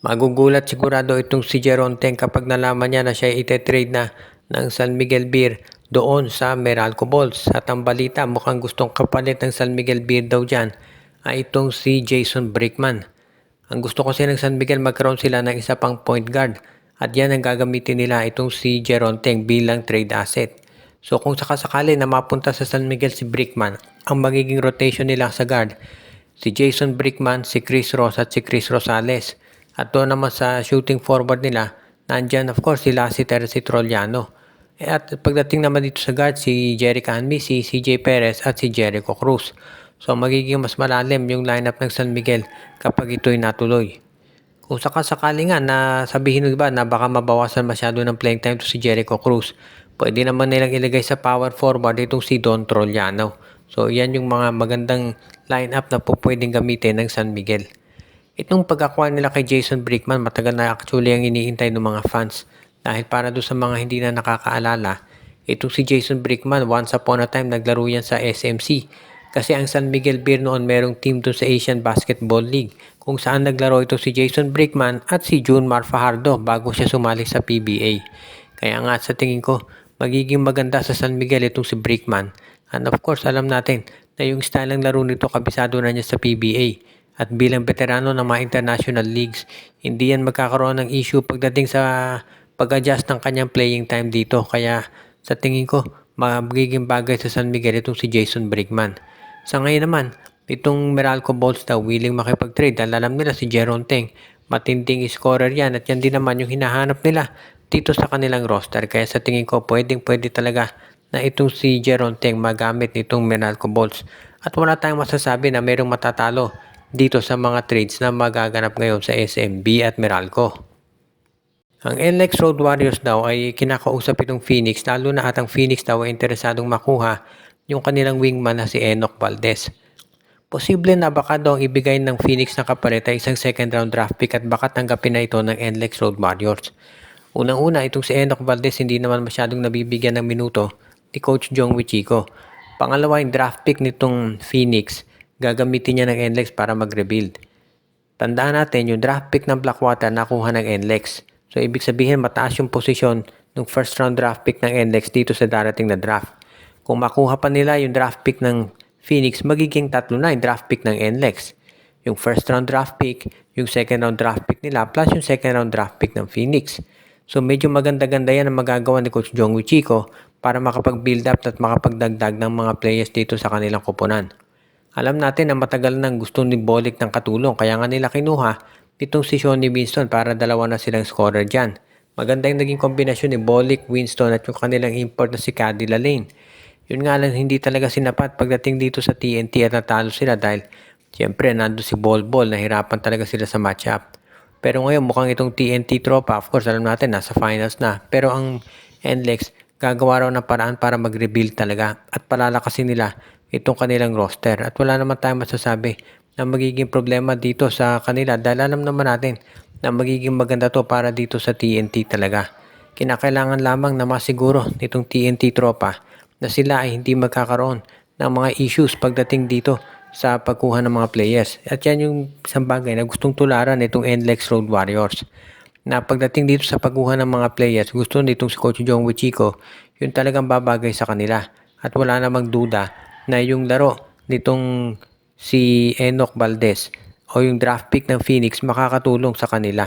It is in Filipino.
Magugulat sigurado itong si Jeronten kapag nalaman niya na siya ite-trade na ng San Miguel Beer doon sa Meralco Balls. At ang balita, mukhang gustong kapalit ng San Miguel Beer daw dyan ay itong si Jason Brickman. Ang gusto kasi ng San Miguel magkaroon sila ng isa pang point guard at yan ang gagamitin nila itong si Jeronten bilang trade asset. So kung sakasakali na mapunta sa San Miguel si Brickman, ang magiging rotation nila sa guard, si Jason Brickman, si Chris Ross at si Chris Rosales. At doon naman sa shooting forward nila, nandyan of course sila si Terence Trollano. At pagdating naman dito sa guard, si Jerry Canby, si CJ Perez at si Jericho Cruz. So magiging mas malalim yung lineup ng San Miguel kapag ito'y natuloy. Kung sakasakali nga na sabihin nyo ba na baka mabawasan masyado ng playing time to si Jericho Cruz, pwede naman nilang ilagay sa power forward itong si Don Trollano. So yan yung mga magandang lineup na po pwedeng gamitin ng San Miguel. Itong pag-acquire nila kay Jason Brickman, matagal na actually ang iniintay ng mga fans. Dahil para doon sa mga hindi na nakakaalala, itong si Jason Brickman, once upon a time naglaro yan sa SMC. Kasi ang San Miguel Beer noon merong team doon sa Asian Basketball League kung saan naglaro ito si Jason Brickman at si Junmar Fajardo bago siya sumali sa PBA. Kaya nga sa tingin ko, magiging maganda sa San Miguel itong si Brickman. And of course, alam natin na yung style ng laro nito kabisado na niya sa PBA. At bilang veterano ng mga international leagues, hindi yan magkakaroon ng issue pagdating sa pag-adjust ng kanyang playing time dito. Kaya sa tingin ko, magiging bagay sa San Miguel itong si Jason Brickman. Sa ngayon naman, itong Meralco Balls daw willing makipag-trade dahil alam nila si Jeronten, matinding scorer yan at yan din naman yung hinahanap nila dito sa kanilang roster. Kaya sa tingin ko, pwede talaga na itong si Jeronten magamit itong Meralco Balls. At wala tayong masasabi na mayroong matatalo dito sa mga trades na magaganap ngayon sa SMB at Meralco. Ang NLEX Road Warriors daw ay kinakausap itong Phoenix, lalo na at ang Phoenix daw ay interesadong makuha yung kanilang wingman na si Enoch Valdez. Posible na baka daw ang ibigay ng Phoenix na kapalit ay isang second round draft pick at baka tanggapin na ito ng NLEX Road Warriors. Unang-una, itong si Enoch Valdez hindi naman masyadong nabibigyan ng minuto ni Coach Jong Wichiko. Pangalawa, yung draft pick nitong Phoenix, gagamitin niya ng NLEX para mag-rebuild. Tandaan natin, yung draft pick ng Blackwater nakuha ng NLEX. So, ibig sabihin mataas yung posisyon ng first round draft pick ng NLEX dito sa darating na draft. Kung makuha pa nila yung draft pick ng Phoenix, magiging tatlo na yung draft pick ng NLEX. Yung first round draft pick, yung second round draft pick nila, plus yung second round draft pick ng Phoenix. So medyo maganda-ganda yan ang magagawa ni Coach Jong Wichiko para makapag-build up at makapagdagdag ng mga players dito sa kanilang koponan. Alam natin na matagal nang gusto ni Bolik ng katulong kaya nga nila kinuha itong si Shawnee Winston para dalawa na silang scorer dyan. Maganda yung naging kombinasyon ni Bolik, Winston at yung kanilang import na si Cady Lalane. Yun nga lang hindi talaga sinapat pagdating dito sa TNT at natalo sila dahil siyempre nando si Bol Bol, nahirapan talaga sila sa matchup. Pero ngayon mukhang itong TNT tropa, of course alam natin nasa finals na. Pero ang NLEX gagawa raw ng paraan para mag-rebuild talaga at palalakasin nila itong kanilang roster. At wala naman tayong masasabi na magiging problema dito sa kanila dahil alam naman natin na magiging maganda to para dito sa TNT talaga. Kinakailangan lamang na masiguro nitong TNT tropa na sila ay hindi magkakaroon ng mga issues pagdating dito sa pagkuha ng mga players. At yan yung isang bagay na gustong tularan itong NLEX Road Warriors. Na pagdating dito sa pagkuha ng mga players, gusto nitong si Coach Jong Wichiko, yun talagang babagay sa kanila. At wala namang duda na yung laro nitong si Enoch Valdez o yung draft pick ng Phoenix makakatulong sa kanila.